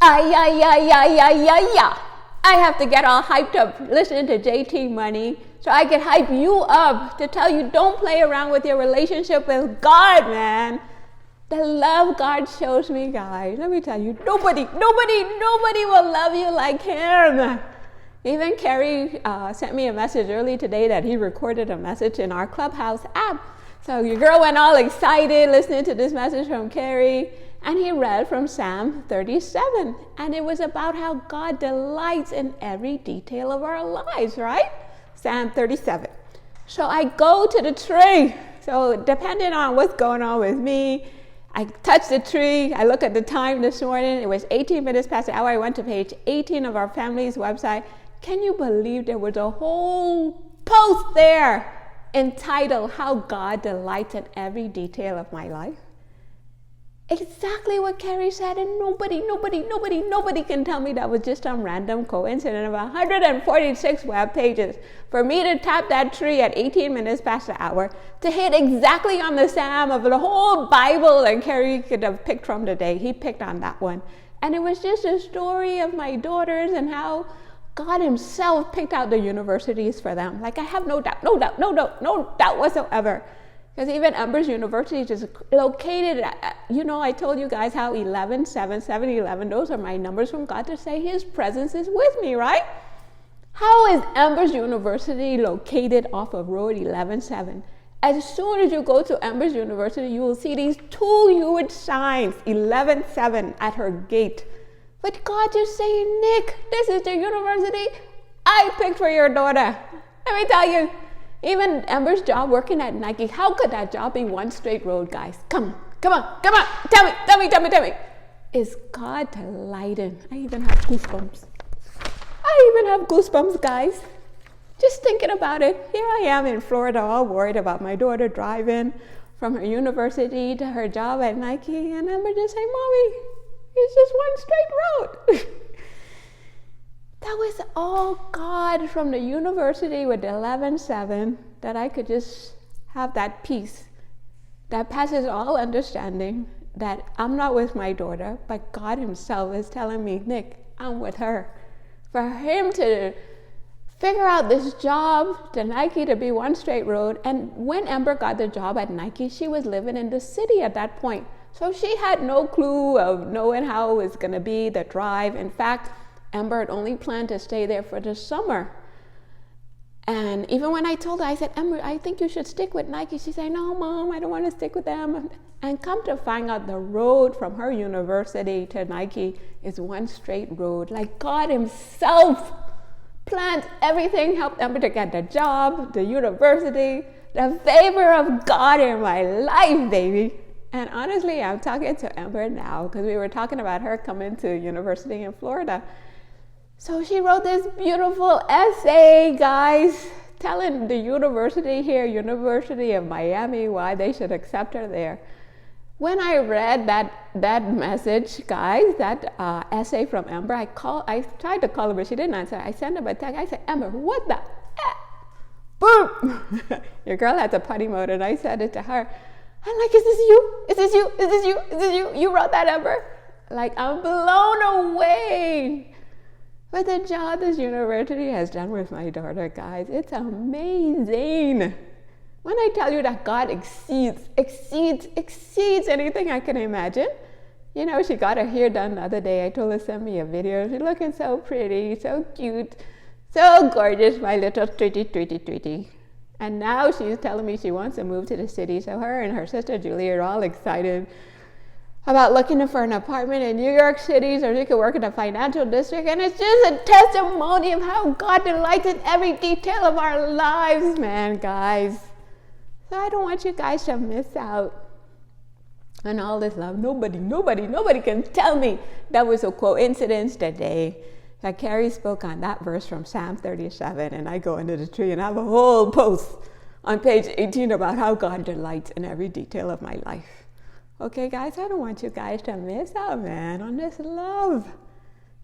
Ay, ay, ay, ay, ay, ay, ay. I have to get all hyped up listening to JT Money so I can hype you up to tell you don't play around with your relationship with God, man. The love God shows me, guys. Let me tell you, nobody will love you like him. Even Carrie sent me a message early today that he recorded a message in our Clubhouse app. So your girl went all excited listening to this message from Carrie. And he read from Psalm 37. And it was about how God delights in every detail of our lives, right? Psalm 37. So I go to the tree. So depending on what's going on with me, I touch the tree. I look at the time this morning. It was 18 minutes past the hour. I went to page 18 of our family's website. Can you believe there was a whole post there entitled How God Delights in Every Detail of My Life? Exactly what Carrie said, and nobody can tell me that was just some random coincidence of 146 web pages for me to tap that tree at 18 minutes past the hour to hit exactly on the psalm of the whole Bible that Carrie could have picked from today. He picked on that one. And it was just a story of my daughters and how God himself picked out the universities for them. Like, I have no doubt whatsoever. Because even Amber's University is located at, I told you guys how 11, 7, 7, 11, those are my numbers from God to say his presence is with me, right? How is Amber's University located off of Road 11-7? As soon as you go to Amber's University, you will see these two huge signs, 11-7 at her gate. But God just saying, Nick, this is the university I picked for your daughter. Let me tell you, even Amber's job working at Nike, how could that job be one straight road, guys? Come on. Tell me. Is God delighted? I even have goosebumps, guys. Just thinking about it. Here I am in Florida, all worried about my daughter driving from her university to her job at Nike, and Amber just saying, Mommy, it's just one straight road. That was all God from the university with 11-7, that I could just have that peace that passes all understanding, that I'm not with my daughter, but God himself is telling me, Nick, I'm with her. For him to figure out this job to Nike to be one straight road, and when Amber got the job at Nike, she was living in the city at that point. So she had no clue of knowing how it was going to be, the drive. In fact, Amber had only planned to stay there for the summer. And even when I told her, I said, Amber, I think you should stick with Nike. She said, no, Mom, I don't want to stick with them. And come to find out, the road from her university to Nike is one straight road. Like God himself planned everything, helped Amber to get the job, the university, the favor of God in my life, baby. And honestly, I'm talking to Amber now because we were talking about her coming to university in Florida. So she wrote this beautiful essay, guys, telling the university here, University of Miami, why they should accept her there. When I read that message, guys, that essay from Amber, I tried to call her, but she didn't answer. I sent her a text. I said, Amber, what the? Boom! Your girl had the potty mode, and I said it to her. I'm like, is this you? You wrote that, Amber? Like, I'm blown away. But the job this university has done with my daughter, guys, it's amazing. When I tell you that God exceeds anything I can imagine. She got her hair done the other day. I told her to send me a video. She's looking so pretty, so cute, so gorgeous, my little tweety. And now she's telling me she wants to move to the city. So her and her sister Julie are all excited about looking for an apartment in New York City so she could work in a financial district. And it's just a testimony of how God delights in every detail of our lives, man, guys. So I don't want you guys to miss out on all this love. Nobody can tell me that was a coincidence today that Carrie spoke on that verse from Psalm 37, and I go into the tree and have a whole post on page 18 about how God delights in every detail of my life. Okay, guys, I don't want you guys to miss out, man, on this love.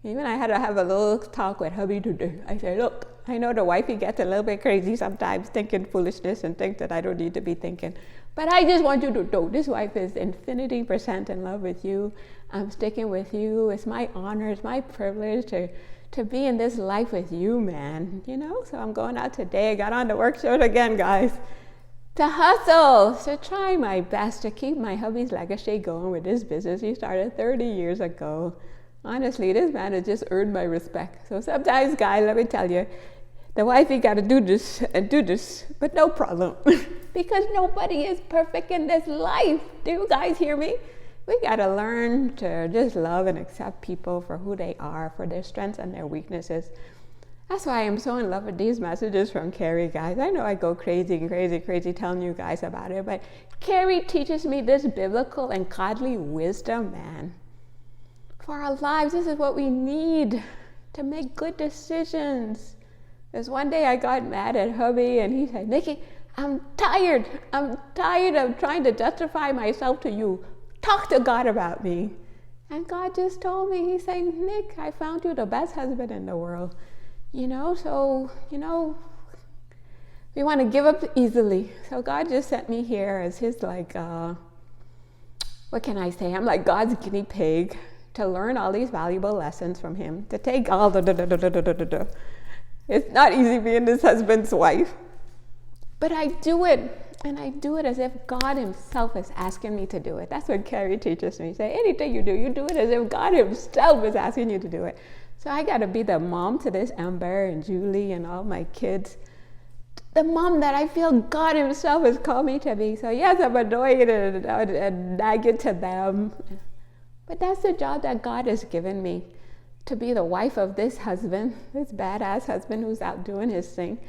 Even I had to have a little talk with hubby today. I said, look, I know the wifey gets a little bit crazy sometimes, thinking foolishness and things that I don't need to be thinking. But I just want you to know, this wife is infinity % in love with you. I'm sticking with you. It's my honor, it's my privilege to be in this life with you, man. You know, so I'm going out today. I got on the work shirt again, guys. To hustle, to try my best to keep my hubby's legacy going with this business he started 30 years ago. Honestly, this man has just earned my respect. So sometimes, guys, let me tell you, the wifey got to do this and do this, but no problem. Because nobody is perfect in this life. Do you guys hear me? We got to learn to just love and accept people for who they are, for their strengths and their weaknesses. That's why I'm so in love with these messages from Carrie, guys. I know I go crazy telling you guys about it, but Carrie teaches me this biblical and godly wisdom, man. For our lives, this is what we need to make good decisions. There's one day I got mad at hubby and he said, Nikki, I'm tired of trying to justify myself to you. Talk to God about me. And God just told me, he's saying, Nick, I found you the best husband in the world. You know, so, you know, we want to give up easily. So God just sent me here as his, like, what can I say? I'm like God's guinea pig to learn all these valuable lessons from him, to take all the. It's not easy being this husband's wife. But I do it, and I do it as if God himself is asking me to do it. That's what Carrie teaches me. Say, anything you do it as if God himself is asking you to do it. So I got to be the mom to this Amber and Julie and all my kids. The mom that I feel God himself has called me to be. So yes, I'm annoyed and nagging to them. But that's the job that God has given me, to be the wife of this husband, this badass husband who's out doing his thing.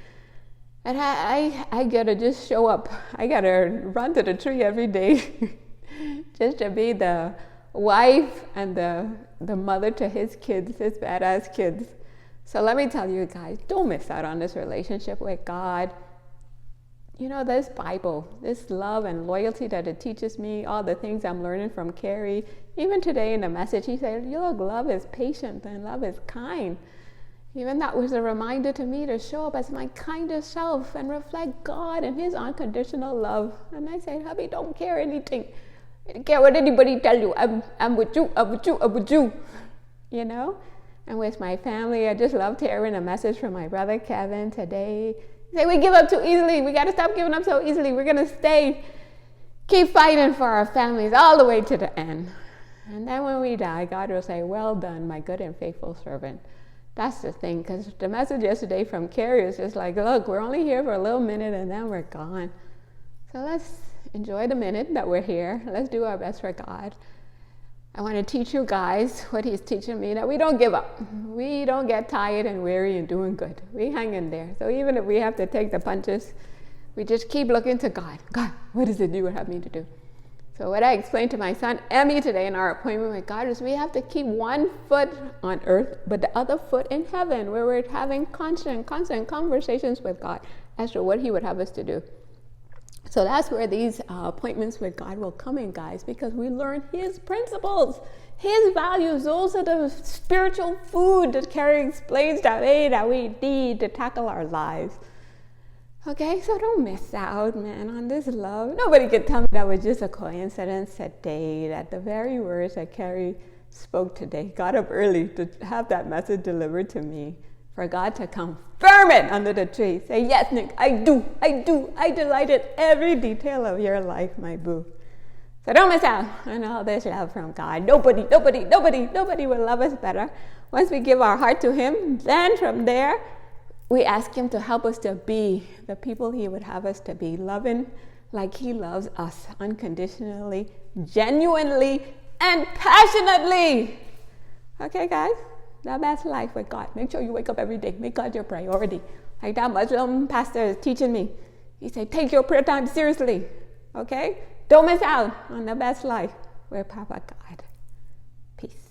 And I got to just show up. I got to run to the tree every day just to be the wife and the mother to his kids, his badass kids. So let me tell you guys, don't miss out on this relationship with God. You know, this Bible, this love and loyalty that it teaches me, all the things I'm learning from Carrie. Even today in the message, he said, look, love is patient and love is kind. Even that was a reminder to me to show up as my kindest self and reflect God and his unconditional love. And I said, hubby, don't care anything. I don't care what anybody tell you. I'm with you, I'm with you, I'm with you. You know? And with my family, I just loved hearing a message from my brother Kevin today. He said, we give up too easily. We got to stop giving up so easily. We're going to keep fighting for our families all the way to the end. And then when we die, God will say, well done, my good and faithful servant. That's the thing, because the message yesterday from Carrie is just like, look, we're only here for a little minute and then we're gone. So let's enjoy the minute that we're here. Let's do our best for God. I want to teach you guys what he's teaching me, that we don't give up. We don't get tired and weary and doing good. We hang in there. So even if we have to take the punches, we just keep looking to God. God, what is it you would have me to do? So what I explained to my son Emmy today in our appointment with God is we have to keep one foot on earth, but the other foot in heaven, where we're having constant conversations with God as to what he would have us to do. So that's where these appointments with God will come in, guys, because we learn his principles, his values. Those are the spiritual food that Carrie explains that we need to tackle our lives. Okay, so don't miss out, man, on this love. Nobody can tell me that was just a coincidence today, that the very words that Carrie spoke today, got up early to have that message delivered to me, for God to confirm it under the tree. Say, yes, Nick, I do. I delight in every detail of your life, my boo. So don't miss out on all this love from God. Nobody will love us better. Once we give our heart to him, then from there, we ask him to help us to be the people he would have us to be, loving like he loves us, unconditionally, genuinely, and passionately. Okay, guys? The best life with God. Make sure you wake up every day. Make God your priority. Like that Muslim pastor is teaching me. He said, take your prayer time seriously. Okay? Don't miss out on the best life with Papa God. Peace.